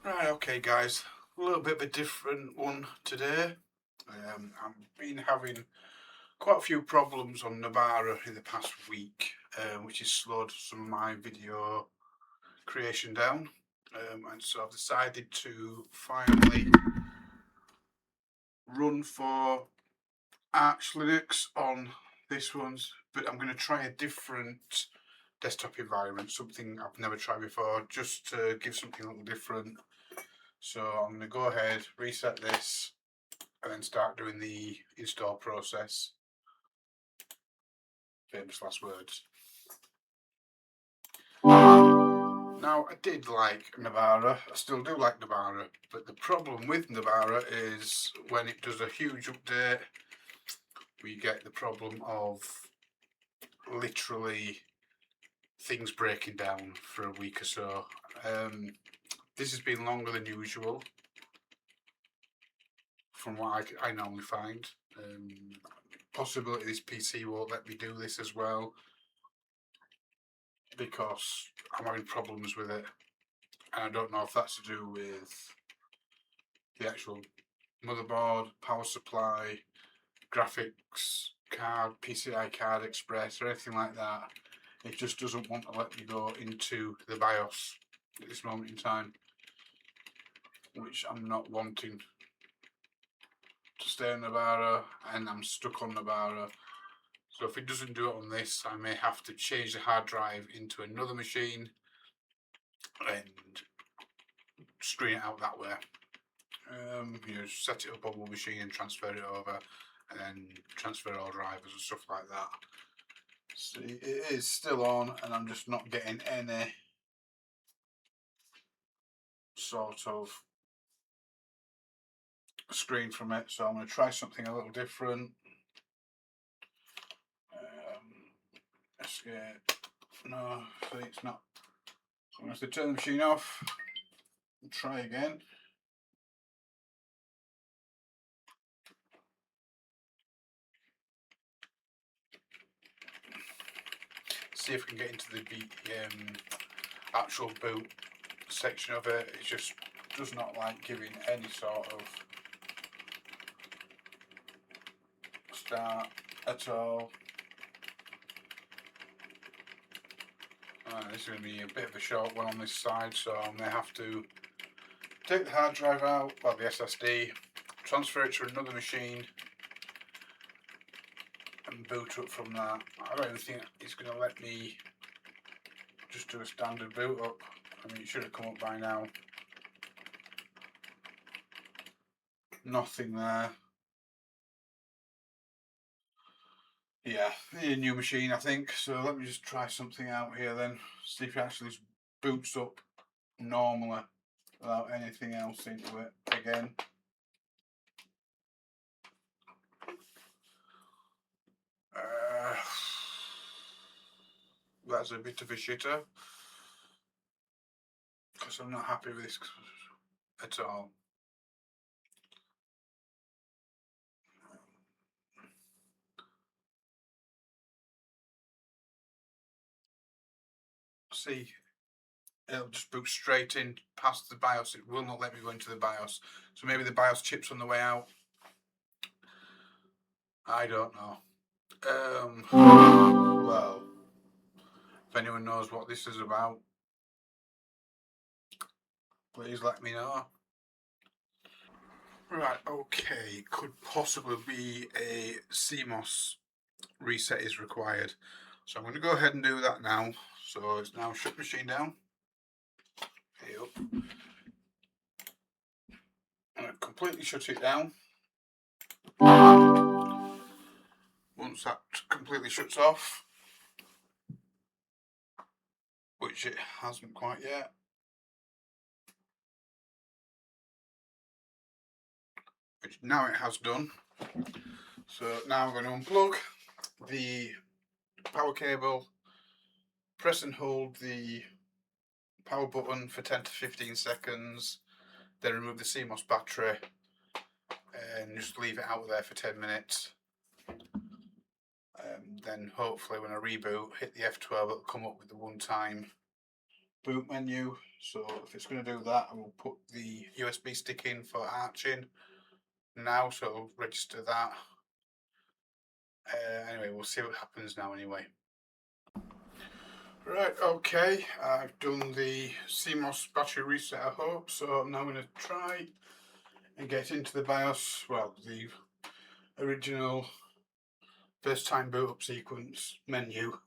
Right, okay guys, a little bit of a different one today. I've been having quite a few problems on Navara in the past week, which has slowed some of my video creation down. And so I've decided to finally run for Arch Linux on this one's, but I'm going to try a different desktop environment, something I've never tried before, just to give something a little different. So I'm going to go ahead, reset this, and then start doing the install process. Famous last words. Now, I did like Navara, I still do like Navara, but the problem with Navara is when it does a huge update, we get the problem of literally things breaking down for a week or so. This has been longer than usual from what I normally find. Possibility this PC won't let me do this as well because I'm having problems with it, and I don't know if that's to do with the actual motherboard, power supply, graphics card, PCI card express, or anything like that. It just doesn't want to let me go into the BIOS at this moment in time, which I'm not wanting to stay on Navara, and I'm stuck on Navara. So if it doesn't do it on this, I may have to change the hard drive into another machine and screen it out that way. Set it up on one machine and transfer it over, and then transfer all drivers and stuff like that. See, it is still on, and I'm just not getting any sort of screen from it. So I'm going to try something a little different. Escape. No, see, it's not. So I'm going to have to turn the machine off and try again. See if we can get into the actual boot section of it. It just does not like giving any sort of start at all. This is going to be a bit of a short one on this side, so I may have to take the hard drive out, well, the SSD, transfer it to another machine, and boot up from that. I don't even think it's going to let me just do a standard boot up. I mean, it should have come up by now. Nothing there. Yeah, a new machine, I think. So let me just try something out here then. See if it actually boots up normally without anything else into it again. That's a bit of a shitter because I'm not happy with this at all. See, it'll just boot straight in past the BIOS. It will not let me go into the BIOS. So maybe the BIOS chip's on the way out. I don't know. Well, if anyone knows what this is about, please let me know. Right, okay, could possibly be a Cmos reset is required. So I'm going to go ahead and do that now. So it's now shut machine down. Hey up. I'm going to completely shut it down. Once that completely shuts off, which it hasn't quite yet, which now it has done. So now I'm going to unplug the power cable, press and hold the power button for 10 to 15 seconds, then remove the CMOS battery and just leave it out there for 10 minutes. Then hopefully when I reboot, hit the F12, it'll come up with the one-time boot menu. So if it's going to do that, I will put the USB stick in for arching now, so it'll register that. Anyway, we'll see what happens now anyway. Right, okay, I've done the Cmos battery reset, I hope, so I'm now going to try and get into the BIOS, well, the original first time boot up sequence menu.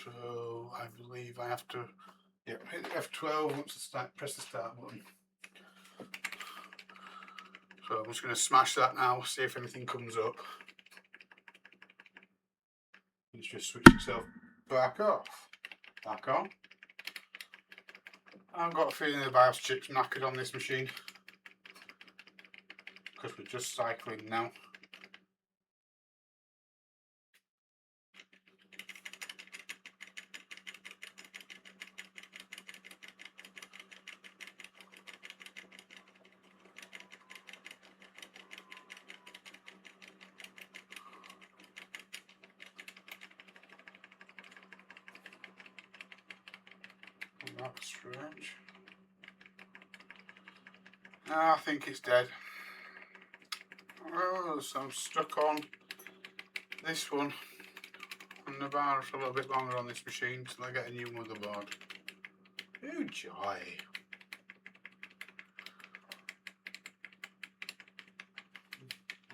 So I believe I have to, yeah, hit F12 once I press the start button. So I'm just going to smash that now, see if anything comes up. It's just switch itself back off, back on. I've got a feeling the BIOS chip's knackered on this machine because we're just cycling now. That's strange. I think it's dead. Oh, so I'm stuck on this one on the bar for a little bit longer on this machine until I get a new motherboard. Oh joy.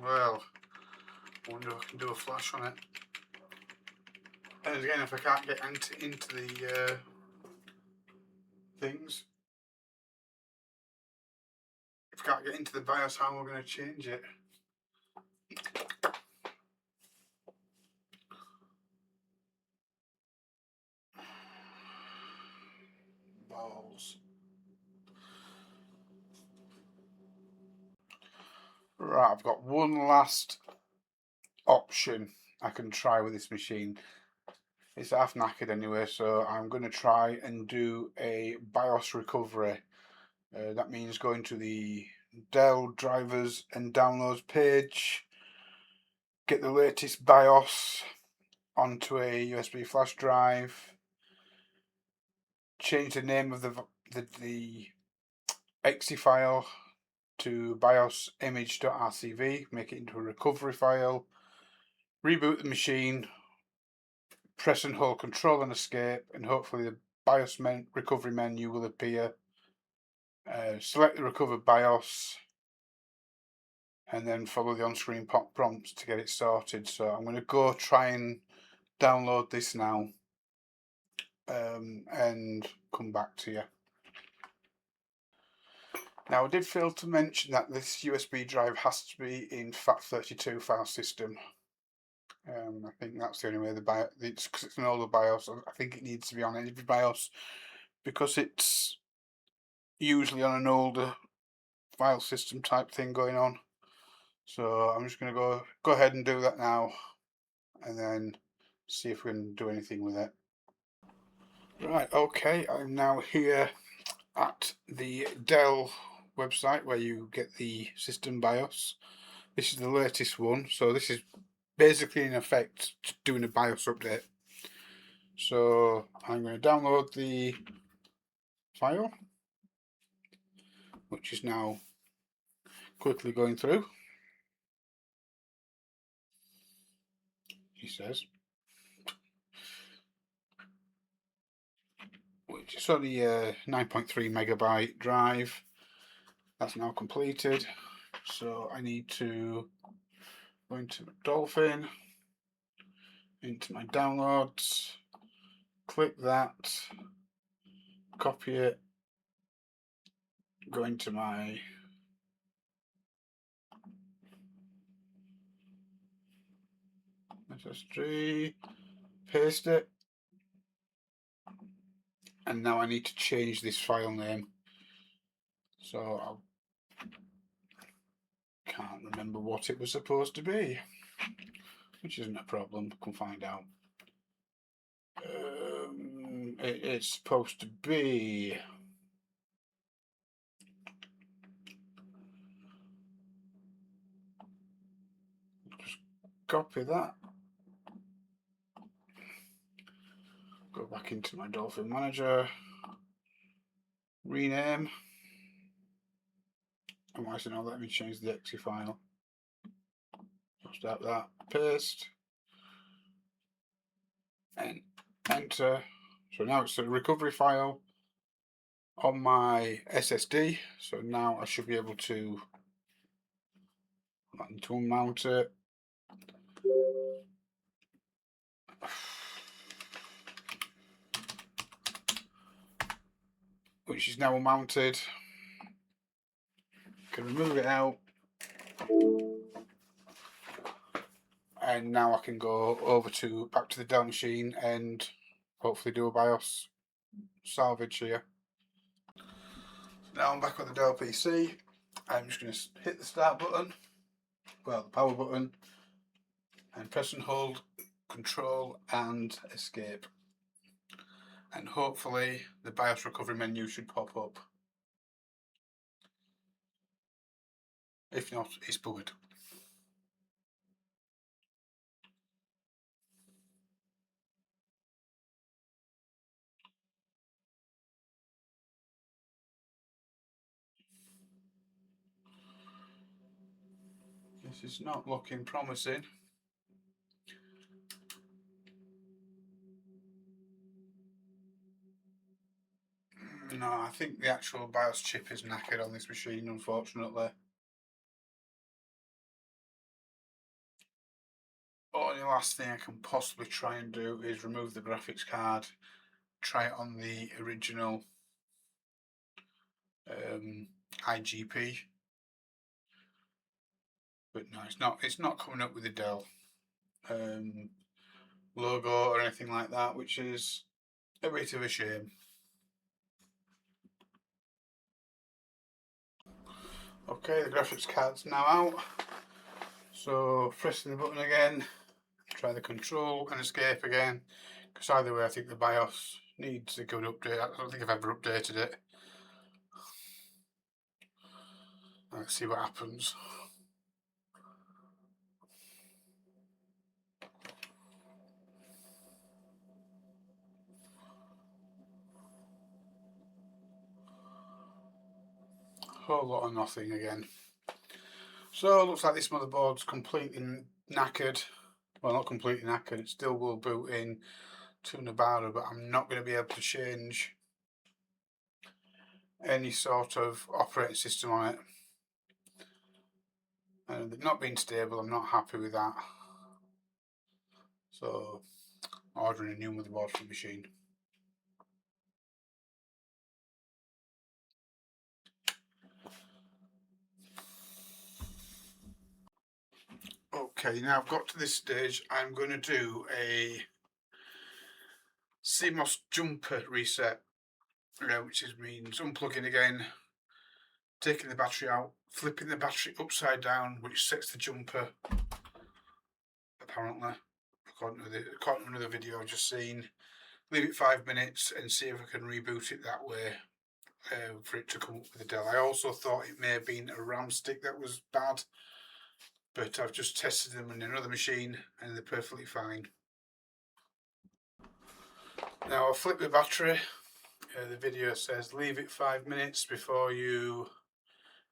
Well, I wonder if I can do a flash on it. And again, if I can't get into the things, if I can't get into the BIOS, how am I going to change it? Balls. Right, I've got one last option I can try with this machine. It's half knackered anyway, so I'm going to try and do a BIOS recovery. That means going to the Dell drivers and downloads page, get the latest BIOS onto a USB flash drive, change the name of the exe file to BIOS image.rcv, make it into a recovery file, reboot the machine, press and hold Control and Escape, and hopefully the BIOS recovery menu will appear. Select the recovered BIOS and then follow the on-screen pop prompts to get it sorted. So I'm going to go try and download this now and come back to you. Now, I did fail to mention that this USB drive has to be in FAT32 file system. I think that's the only way the BIOS, because it's an older BIOS, I think it needs to be on every BIOS because it's usually on an older file system type thing going on. So I'm just going to go ahead and do that now and then see if we can do anything with it. Right, okay, I'm now here at the Dell website where you get the system BIOS. This is the latest one, so this is basically in effect doing a BIOS update. So I'm going to download the file, which is now quickly going through. He says, which is only a 9.3 megabyte drive. That's now completed. So I need to go into Dolphin, into my downloads, click that, copy it, go into my SSD, paste it, and now I need to change this file name. So I can't remember what it was supposed to be, which isn't a problem, I can find out. It's supposed to be just copy that, Go back into my Dolphin Manager, rename, and why is it not letting me change the exe file? Start that, paste, and enter. So now it's a recovery file on my SSD. So now I should be able to unmount it. Which is now mounted. Can remove it out. And now I can go over back to the Dell machine and hopefully do a BIOS salvage here. Now I'm back on the Dell PC. I'm just going to hit the start button, well, the power button, and press and hold Control and Escape. And hopefully the BIOS recovery menu should pop up. If not, it's bugged. This is not looking promising. No, I think the actual BIOS chip is knackered on this machine, unfortunately. Only last thing I can possibly try and do is remove the graphics card, try it on the original IGP. But no, it's not coming up with the Dell logo or anything like that, which is a bit of a shame. Okay, the graphics card's now out. So pressing the button again, try the Control and Escape again, because either way I think the BIOS needs a good update. I don't think I've ever updated it. Let's see what happens. Whole lot of nothing again. So it looks like this motherboard's completely knackered. Well, not completely knackered, it still will boot in to Nabara, but I'm not going to be able to change any sort of operating system on it. And it not being stable, I'm not happy with that. So, ordering a new motherboard for the machine. Okay, now I've got to this stage, I'm going to do a Cmos jumper reset, which means unplugging again, taking the battery out, flipping the battery upside down, which sets the jumper, apparently, according to another video I've just seen. Leave it 5 minutes and see if I can reboot it that way for it to come up with a Dell. I also thought it may have been a RAM stick that was bad, but I've just tested them on another machine and they're perfectly fine. Now I'll flip the battery. The video says leave it 5 minutes before you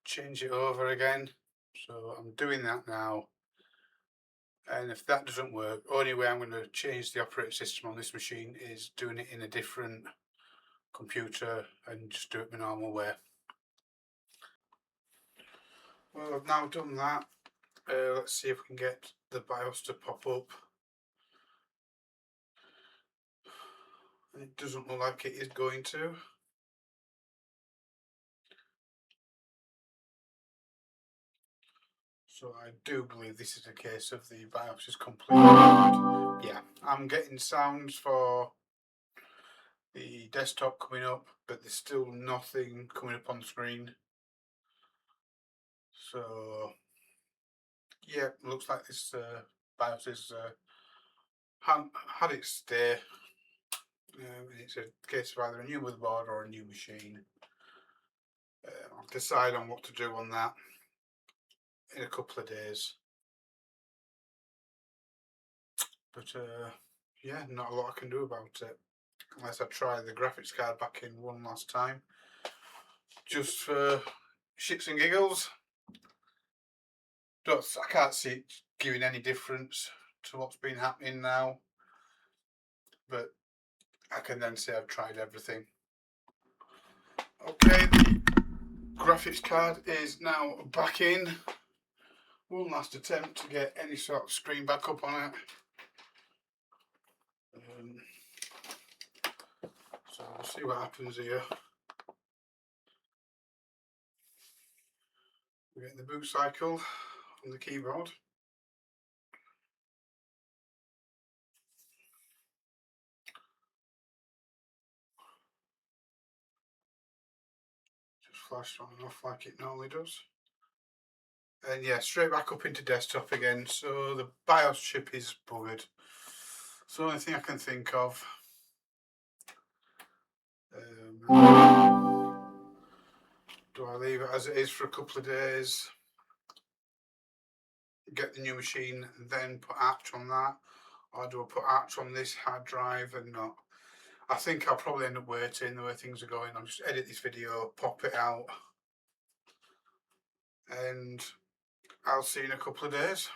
change it over again. So I'm doing that now. And if that doesn't work, only way I'm going to change the operating system on this machine is doing it in a different computer and just do it the normal way. Well, I've now done that. Let's see if we can get the BIOS to pop up. It doesn't look like it is going to. So I do believe this is a case of the BIOS is completely bad. Yeah, I'm getting sounds for the desktop coming up, but there's still nothing coming up on the screen. So yeah, looks like this BIOS has had its day. It's a case of either a new motherboard or a new machine. I'll decide on what to do on that in a couple of days. But yeah, not a lot I can do about it. unless I try the graphics card back in one last time, just for shits and giggles. I can't see it giving any difference to what's been happening now, but I can then say I've tried everything. Okay, the graphics card is now back in. One last attempt to get any sort of screen back up on it. So we'll see what happens here. We get the boot cycle on the keyboard. Just flash on and off like it normally does. And yeah, straight back up into desktop again. So the BIOS chip is buggered. It's the only thing I can think of. Do I leave it as it is for a couple of days, get the new machine, and then put Arch on that? Or do I put Arch on this hard drive and not? I think I'll probably end up waiting the way things are going. I'll just edit this video, pop it out, and I'll see you in a couple of days.